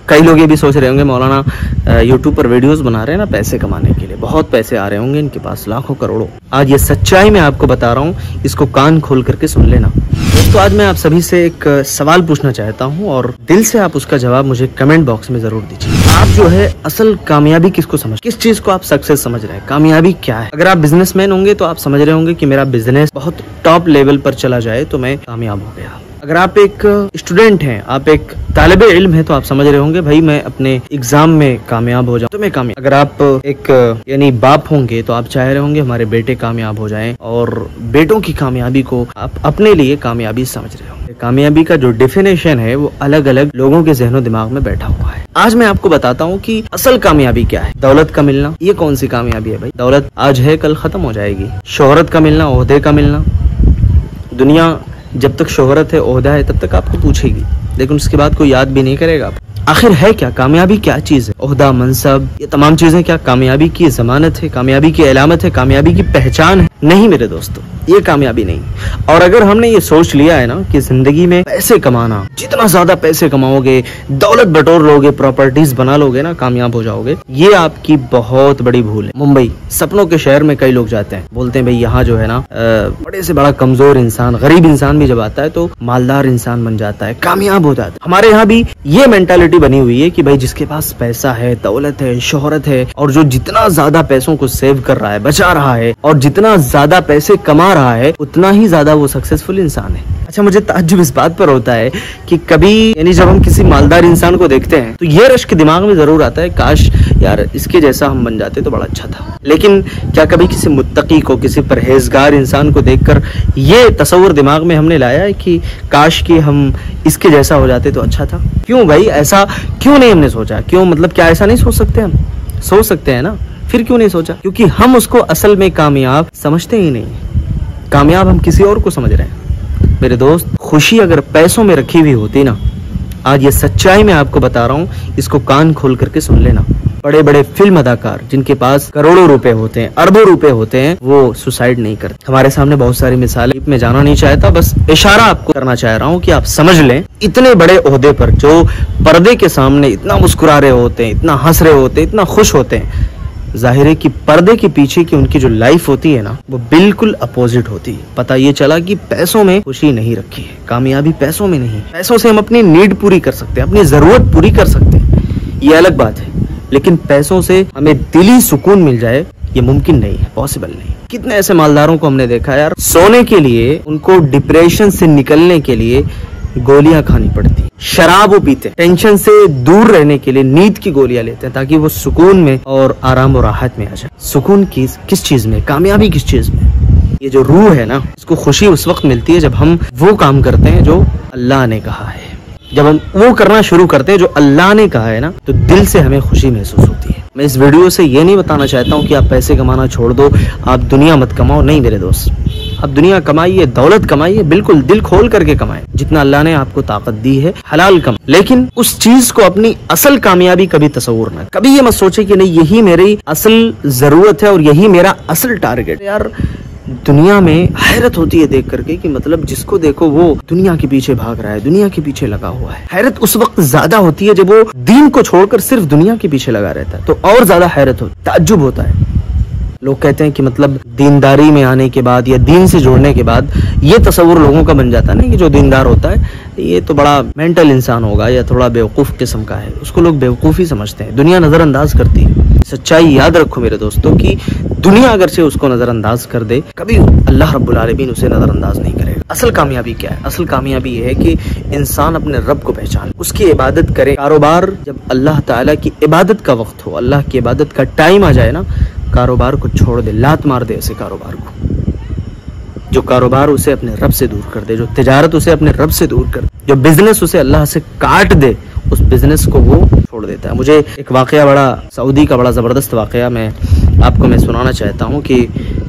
कई लोग ये भी सोच रहे होंगे मौलाना यूट्यूब पर वीडियोस बना रहे हैं ना पैसे कमाने के लिए, बहुत पैसे आ रहे होंगे इनके पास, लाखों करोड़ों। आज ये सच्चाई मैं आपको बता रहा हूँ, इसको कान खोल करके सुन लेना। दोस्तों आज मैं आप सभी से एक सवाल पूछना चाहता हूँ और दिल से आप उसका जवाब मुझे कमेंट बॉक्स में जरूर दीजिए। आप जो है असल कामयाबी किसको समझ, किस चीज को आप सक्सेस समझ रहे हैं, कामयाबी क्या है? अगर आप बिजनेसमैन होंगे तो आप समझ रहे होंगे कि मेरा बिजनेस बहुत टॉप लेवल पर चला जाए तो मैं कामयाब हो गया। अगर आप एक स्टूडेंट हैं, आप एक तालिबे इल्म हैं, तो आप समझ रहे होंगे भाई मैं अपने एग्जाम में कामयाब हो जाऊं तो मैं कामयाब। अगर आप एक यानी बाप होंगे तो आप चाह रहे होंगे हमारे बेटे कामयाब हो जाएं और बेटों की कामयाबी को आप अपने लिए कामयाबी समझ रहे होंगे। कामयाबी का जो डेफिनेशन है वो अलग अलग लोगों के ज़हनो दिमाग में बैठा हुआ है। आज मैं आपको बताता हूँ कि असल कामयाबी क्या है। दौलत का मिलना, ये कौन सी कामयाबी है भाई? दौलत आज है कल खत्म हो जाएगी। शोहरत का मिलना, ओहदे का मिलना, दुनिया जब तक शोहरत है, ओहदा है, तब तक आपको पूछेगी, लेकिन उसके बाद कोई याद भी नहीं करेगा। आखिर है क्या कामयाबी? क्या चीज है? ओहदा, मनसब, ये तमाम चीजें क्या कामयाबी की जमानत है, कामयाबी की अलामत है, कामयाबी की पहचान है? नहीं मेरे दोस्तों, ये कामयाबी नहीं। और अगर हमने ये सोच लिया है ना कि जिंदगी में पैसे कमाना, जितना ज्यादा पैसे कमाओगे, दौलत बटोर लोगे, प्रॉपर्टीज बना लोगे ना, कामयाब हो जाओगे, ये आपकी बहुत बड़ी भूल है। मुंबई सपनों के शहर में कई लोग जाते हैं, बोलते हैं भाई यहाँ जो है ना बड़े से बड़ा कमजोर इंसान, गरीब इंसान भी जब आता है तो मालदार इंसान बन जाता है, कामयाब हो जाता है। हमारे यहाँ भी ये मेंटालिटी बनी हुई है कि भाई जिसके पास पैसा है, दौलत है, शोहरत है और जो जितना ज्यादा पैसों को सेव कर रहा है, बचा रहा है और जितना ज्यादा पैसे कमा रहा है, उतना ही ज्यादा वो सक्सेसफुल इंसान है। अच्छा, मुझे ताज्जुब इस बात पर होता है कि कभी यानी जब हम किसी मालदार इंसान को देखते हैं तो ये रश्क दिमाग में जरूर आता है, काश यार इसके जैसा हम बन जाते तो बड़ा अच्छा था। लेकिन क्या कभी किसी मुत्तकी को, किसी परहेजगार इंसान को देखकर ये तसव्वुर दिमाग में हमने लाया है कि काश कि हम इसके जैसा हो जाते तो अच्छा था? क्यों भाई, ऐसा क्यों नहीं हमने सोचा? क्यों, मतलब क्या ऐसा नहीं सोच सकते? हम सोच सकते हैं ना, फिर क्यों नहीं सोचा? क्योंकि हम उसको असल में कामयाब समझते ही नहीं। कामयाब हम किसी और को समझ रहे हैं। मेरे दोस्त, खुशी अगर पैसों में रखी हुई होती ना, आज ये सच्चाई मैं आपको बता रहा हूँ, इसको कान खोल करके सुन लेना। बड़े बड़े फिल्म अदाकार जिनके पास करोड़ों रुपए होते हैं, अरबों रुपए होते हैं, वो सुसाइड नहीं करते। हमारे सामने बहुत सारी मिसालें, मैं जाना नहीं चाहता, बस इशारा आपको करना चाह रहा हूँ कि आप समझ लें। इतने बड़े ओहदे पर जो पर्दे के सामने इतना मुस्कुरा रहे होते हैं, इतना हंस रहे होते हैं, इतना खुश होते हैं, जाहिर है कि पर्दे के पीछे की उनकी जो लाइफ होती है ना, वो बिल्कुल अपोजिट होती है। पता ये चला कि पैसों में खुशी नहीं रखी है, कामयाबी पैसों में नहीं। पैसों से हम अपनी नीड पूरी कर सकते हैं, अपनी जरूरत पूरी कर सकते हैं, ये अलग बात है, लेकिन पैसों से हमें दिली सुकून मिल जाए ये मुमकिन नहीं है, पॉसिबल नहीं। कितने ऐसे मालदारों को हमने देखा यार, सोने के लिए उनको डिप्रेशन से निकलने के लिए गोलियां खानी पड़ती, शराब वो पीते, टेंशन से दूर रहने के लिए नींद की गोलियां लेते हैं ताकि वो सुकून में और आराम और राहत में आ जाए। सुकून किस चीज में, कामयाबी किस चीज में? ये जो रूह है ना, इसको खुशी उस वक्त मिलती है जब हम वो काम करते हैं जो अल्लाह ने कहा है। जब हम वो करना शुरू करते हैं जो अल्लाह ने कहा है ना, तो दिल से हमें खुशी महसूस होती है। मैं इस वीडियो से ये नहीं बताना चाहता हूँ कि आप पैसे कमाना छोड़ दो, आप दुनिया मत कमाओ, नहीं मेरे दोस्त। आप दुनिया कमाइए, दौलत कमाइए, बिल्कुल दिल खोल करके कमाएं, जितना अल्लाह ने आपको ताकत दी है हलाल कम, लेकिन उस चीज को अपनी असल कामयाबी कभी तस्वुर ना, कभी ये मत सोचे कि नहीं यही मेरी असल जरूरत है और यही मेरा असल टारगेट। यार दुनिया में हैरत होती है देख करके कि मतलब जिसको देखो वो दुनिया के पीछे भाग रहा है, दुनिया के पीछे लगा हुआ है। हैरत उस वक्त ज्यादा होती है जब वो दीन को छोड़कर सिर्फ दुनिया के पीछे लगा रहता है, तो और ज्यादा हैरत होती, ताज्जुब होता है। लोग कहते हैं कि मतलब दीनदारी में आने के बाद या दीन से जोड़ने के बाद ये तस्वुर लोगों का बन जाता है कि जो दीनदार होता है ये तो बड़ा मेंटल इंसान होगा या थोड़ा बेवकूफ किस्म का है, उसको लोग बेवकूफ़ी समझते हैं, दुनिया नजरअंदाज करती है। सच्चाई याद रखो मेरे दोस्तों कि दुनिया अगर से उसको नजरअंदाज कर दे, कभी अल्लाह रब्बुल आलमीन उसे नजरअंदाज नहीं करेगा। असल कामयाबी क्या है? असल कामयाबी ये है कि इंसान अपने रब को पहचाने, उसकी इबादत करे। कारोबार जब अल्लाह ताला की इबादत का वक्त हो, अल्लाह की इबादत का टाइम आ जाए ना, कारोबार को छोड़ दे, लात मार दे ऐसे कारोबार को। जो कारोबार उसे अपने रब से दूर कर दे, जो तिजारत उसे अपने रब से दूर कर दे, जो बिजनेस उसे अल्लाह से काट दे, उस बिजनेस को वो छोड़ देता है। मुझे एक वाकया, बड़ा सऊदी का बड़ा ज़बरदस्त वाकया मैं सुनाना चाहता हूँ कि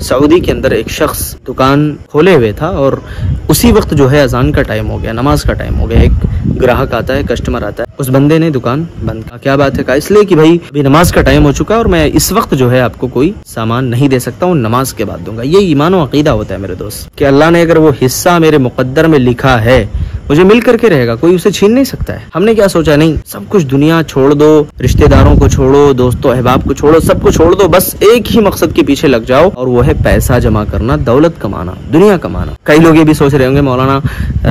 सऊदी के अंदर एक शख्स दुकान खोले हुए था और उसी वक्त जो है अजान का टाइम हो गया, नमाज का टाइम हो गया। एक ग्राहक आता है, कस्टमर आता है, उस बंदे ने दुकान बंद कहा। क्या बात है? कहा इसलिए कि भाई अभी नमाज का टाइम हो चुका है और मैं इस वक्त जो है आपको कोई सामान नहीं दे सकता हूँ, नमाज के बाद दूंगा। ये ईमान व अकीदा होता है मेरे दोस्त कि अल्लाह ने अगर वो हिस्सा मेरे मुकद्दर में लिखा है मुझे मिल करके रहेगा, कोई उसे छीन नहीं सकता है। हमने क्या सोचा, नहीं सब कुछ दुनिया छोड़ दो, रिश्तेदारों को छोड़ो, दोस्तों अहबाब को छोड़ो, सबको छोड़ दो, बस एक ही मकसद के पीछे लग जाओ और वो है पैसा जमा करना, दौलत कमाना, दुनिया कमाना। कई लोग ये भी सोच रहे होंगे मौलाना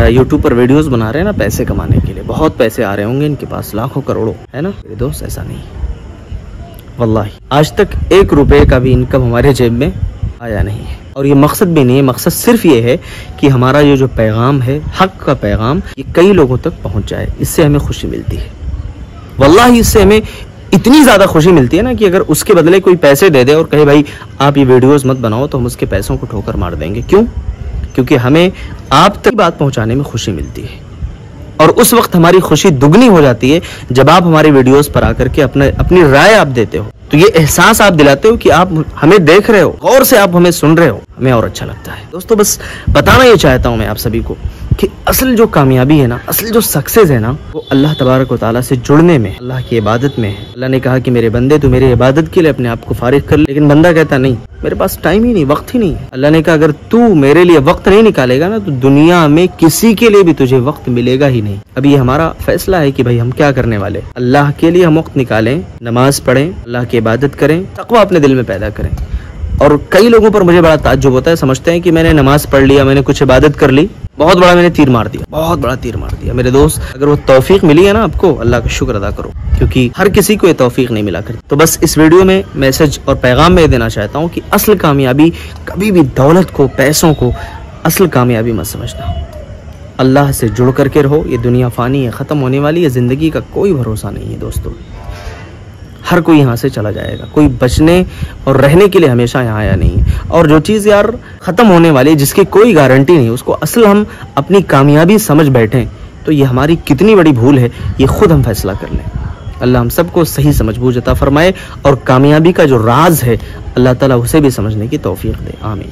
यूट्यूब पर वीडियोस बना रहे हैं ना पैसे कमाने के लिए, बहुत पैसे आ रहे होंगे इनके पास, लाखों करोड़ों, है ना। मेरे दोस्त ऐसा नहीं, वल्लाही आज तक 1 रुपए का भी इनकम हमारे जेब में आया नहीं है। और ये मकसद भी नहीं है, मकसद सिर्फ ये है कि हमारा ये जो पैगाम है, हक का पैगाम, ये कई लोगों तक पहुंच जाए। इससे हमें खुशी मिलती है, वल्लाही इससे हमें इतनी ज्यादा खुशी मिलती है ना कि अगर उसके बदले कोई पैसे दे दे और कहे भाई आप ये वीडियोस मत बनाओ, तो हम उसके पैसों को ठोकर मार देंगे। क्यों? क्योंकि हमें आप तक बात पहुंचाने में खुशी मिलती है। और उस वक्त हमारी खुशी दुगनी हो जाती है जब आप हमारे वीडियोस पर आकर के अपनी राय आप देते हो, तो ये एहसास आप दिलाते हो कि आप हमें देख रहे हो, गौर से आप हमें सुन रहे हो, हमें और अच्छा लगता है। दोस्तों बस बताना ये चाहता हूं मैं आप सभी को कि असल जो कामयाबी है ना, असल जो सक्सेस है ना, वो अल्लाह तबारक व तआला से जुड़ने में, अल्लाह की इबादत में है। अल्लाह ने कहा कि मेरे बंदे तू मेरी इबादत के लिए अपने आप को फारिग कर ले, लेकिन बंदा कहता नहीं, मेरे पास टाइम ही नहीं, वक्त ही नहीं है। अल्लाह ने कहा अगर तू मेरे लिए वक्त नहीं निकालेगा ना, तो दुनिया में किसी के लिए भी तुझे वक्त मिलेगा ही नहीं। अब ये हमारा फैसला है कि भाई हम क्या करने वाले, अल्लाह के लिए हम वक्त निकालें, नमाज पढ़ें, अल्लाह की इबादत करें, तक़वा अपने दिल में पैदा करें। और कई लोगों पर मुझे बड़ा ताज्जुब होता है, समझते हैं कि मैंने नमाज पढ़ लिया, मैंने कुछ इबादत कर ली, बहुत बड़ा मैंने तीर मार दिया, बहुत बड़ा तीर मार दिया। मेरे दोस्त अगर वो तौफीक मिली है ना आपको, अल्लाह का शुक्र अदा करो, क्योंकि हर किसी को ये तौफीक नहीं मिला करती। तो बस इस वीडियो में मैसेज और पैगाम में देना चाहता हूँ कि असल कामयाबी कभी भी दौलत को, पैसों को असल कामयाबी मत समझना। अल्लाह से जुड़ करके रहो। ये दुनिया फानी है, ख़त्म होने वाली है, ज़िंदगी का कोई भरोसा नहीं है दोस्तों। हर कोई यहाँ से चला जाएगा, कोई बचने और रहने के लिए हमेशा यहाँ आया नहीं है। और जो चीज़ यार ख़त्म होने वाली है, जिसकी कोई गारंटी नहीं, उसको असल हम अपनी कामयाबी समझ बैठें, तो ये हमारी कितनी बड़ी भूल है, ये खुद हम फैसला कर लें। अल्लाह हम सबको सही समझ-बूझ अता फरमाए और कामयाबी का जो राज है, अल्लाह ताला उसे भी समझने की तौफीक दे। आमीन।